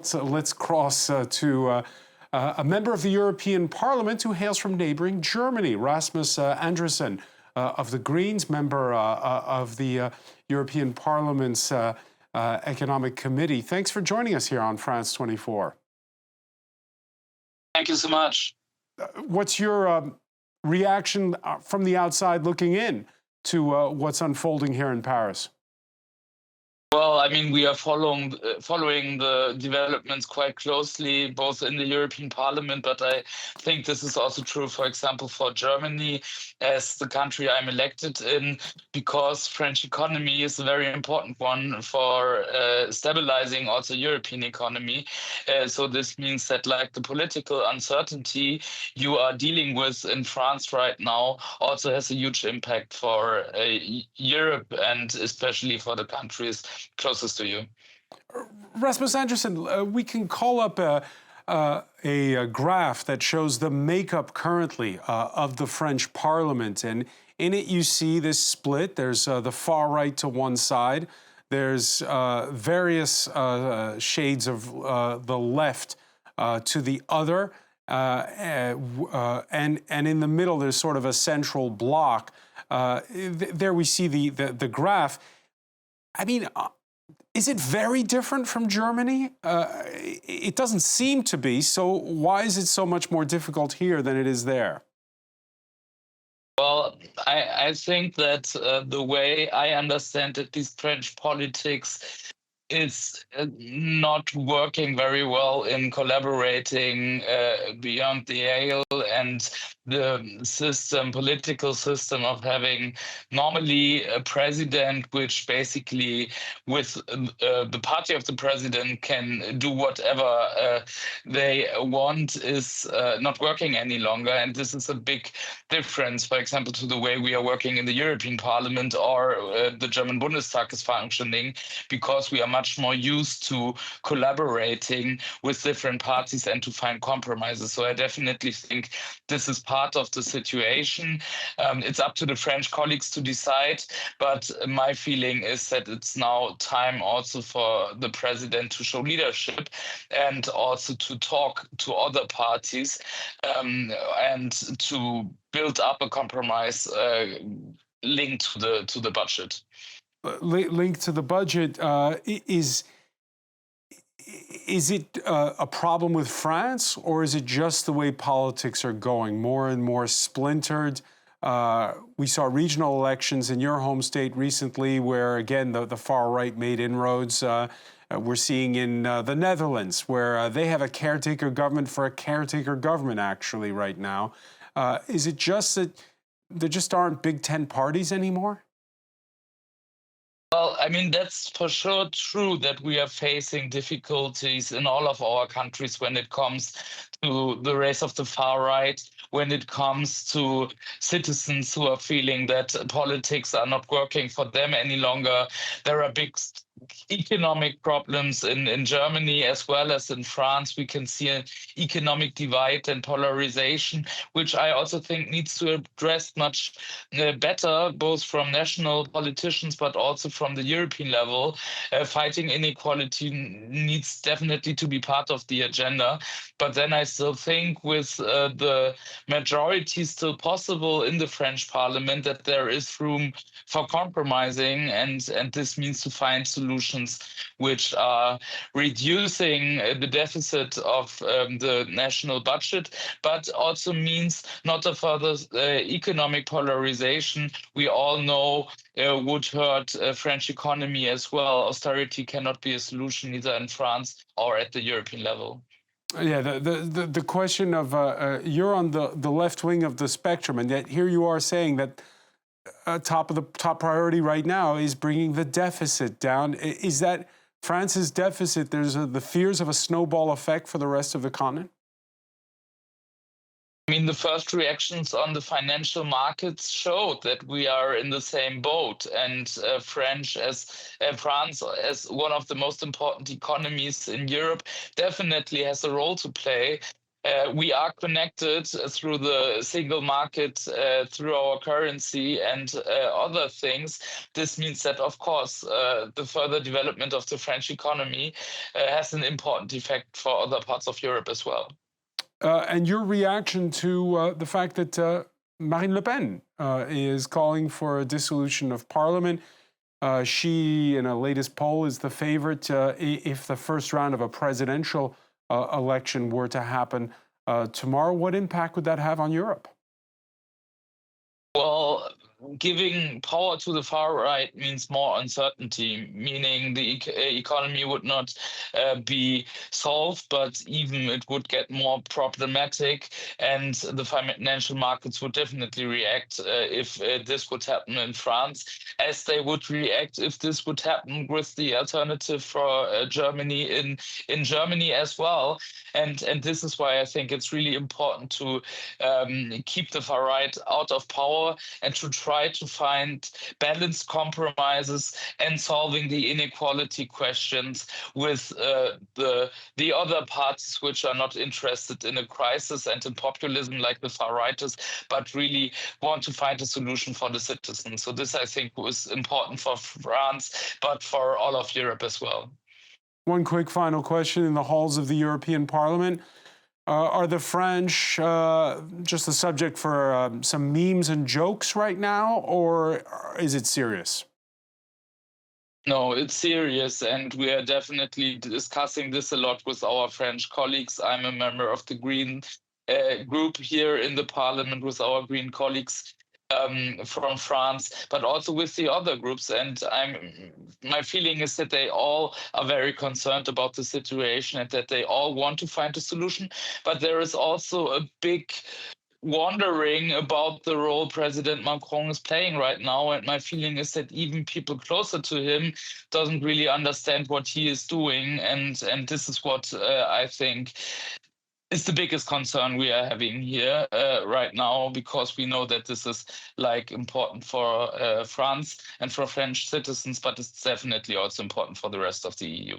So let's cross to a member of the European Parliament who hails from neighboring Germany, Rasmus Andresen of the Greens, member of the European Parliament's Economic Committee. Thanks for joining us here on France 24. Thank you so much. What's your reaction from the outside looking in to what's unfolding here in Paris? Well, I mean, we are following the developments quite closely, both in the European Parliament, but I think this is also true, for example, for Germany, as the country I'm elected in, because French economy is a very important one for stabilizing also European economy. So this means that, like, the political uncertainty you are dealing with in France right now also has a huge impact for Europe, and especially for the countries closest to you. Rasmus Andresen, we can call up a graph that shows the makeup currently of the French Parliament, and in it you see this split. There's the far right to one side. There's various shades of the left to the other, and in the middle there's sort of a central block. There we see the graph. I mean, is it very different from Germany? It doesn't seem to be. So why is it so much more difficult here than it is there? Well, I think that the way I understand it, these French politics is not working very well in collaborating beyond the aisle, and the political system of having normally a president which basically with the party of the president can do whatever they want is not working any longer. And this is a big difference, for example, to the way we are working in the European Parliament or the German Bundestag is functioning, because we are much more used to collaborating with different parties and to find compromises. So I definitely think this is part of the situation. It's up to the French colleagues to decide, but my feeling is that it's now time also for the president to show leadership and also to talk to other parties and to build up a compromise linked to the budget. Linked to the budget, is it a problem with France, or is it just the way politics are going, more and more splintered? We saw regional elections in your home state recently where, again, the far right made inroads. We're seeing in the Netherlands where they have a caretaker government for a caretaker government, actually, right now. Is it just that there just aren't Big Ten parties anymore? Well, I mean, that's for sure true that we are facing difficulties in all of our countries when it comes to the race of the far right, when it comes to citizens who are feeling that politics are not working for them any longer. There are big economic problems in Germany as well as in France. We can see an economic divide and polarization, which I also think needs to address much better, both from national politicians, but also from the European level. Fighting inequality needs definitely to be part of the agenda. But then I still think with the majority still possible in the French parliament that there is room for compromising, and this means to find solutions which are reducing the deficit of the national budget, but also means not a further economic polarization. We all know would hurt French economy as well. Austerity cannot be a solution either in France or at the European level. Yeah, the question of you're on the left wing of the spectrum, and yet here you are saying that top priority right now is bringing the deficit down. Is that France's deficit? There's the fears of a snowball effect for the rest of the continent? I mean, the first reactions on the financial markets showed that we are in the same boat, and France, as one of the most important economies in Europe, definitely has a role to play. We are connected through the single market, through our currency and other things. This means that, of course, the further development of the French economy has an important effect for other parts of Europe as well. And your reaction to the fact that Marine Le Pen is calling for a dissolution of parliament. She, in a latest poll, is the favorite if the first round of a presidential election were to happen tomorrow. What impact would that have on Europe? Well, giving power to the far right means more uncertainty, meaning the economy would not be solved, but even it would get more problematic, and the financial markets would definitely react if this would happen in France, as they would react if this would happen with the alternative for Germany in Germany as well. And this is why I think it's really important to keep the far right out of power and to try to find balanced compromises and solving the inequality questions with the other parties which are not interested in a crisis and in populism like the far righters, but really want to find a solution for the citizens. So this, I think, was important for France, but for all of Europe as well. One quick final question. In the halls of the European Parliament, are the French just the subject for some memes and jokes right now, or is it serious? No, it's serious, and we are definitely discussing this a lot with our French colleagues. I'm a member of the Green group here in the Parliament with our Green colleagues from France, but also with the other groups. And my feeling is that they all are very concerned about the situation and that they all want to find a solution. But there is also a big wondering about the role President Macron is playing right now. And my feeling is that even people closer to him doesn't really understand what he is doing. And this is what I think is the biggest concern we are having here right now, because we know that this is like important for France and for French citizens, but it's definitely also important for the rest of the EU.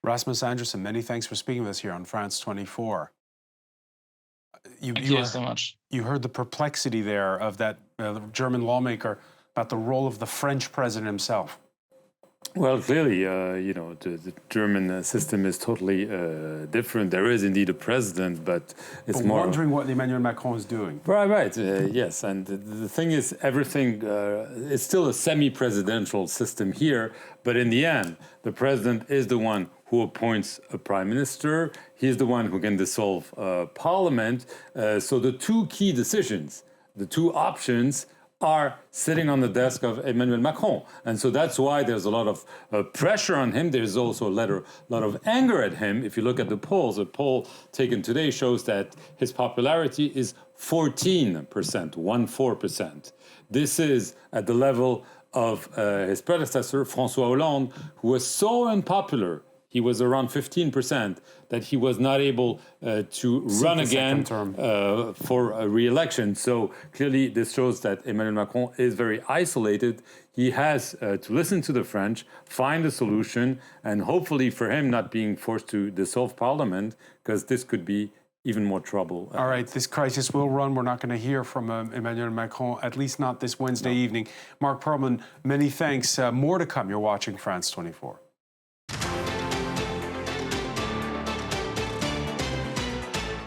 Rasmus Andresen, many thanks for speaking with us here on France 24. Thank you so much. You heard the perplexity there of that German lawmaker about the role of the French president himself. Well, clearly, the German system is totally different. There is indeed a president, but it's more wondering what Emmanuel Macron is doing. Right. Yes, and the thing is, everything it's still a semi-presidential system here. But in the end, the president is the one who appoints a prime minister. He's the one who can dissolve parliament. So the two key decisions, the two options, are sitting on the desk of Emmanuel Macron. And so that's why there's a lot of pressure on him. There's also a lot of anger at him. If you look at the polls, a poll taken today shows that his popularity is 14%, 14%. This is at the level of his predecessor, François Hollande, who was so unpopular. He was around 15%, that he was not able to run again for a re-election. So clearly this shows that Emmanuel Macron is very isolated. He has to listen to the French, find a solution, and hopefully for him not being forced to dissolve parliament, because this could be even more trouble. All right, this crisis will run. We're not going to hear from Emmanuel Macron, at least not this Wednesday evening. Mark Perlman, many thanks. More to come. You're watching France 24.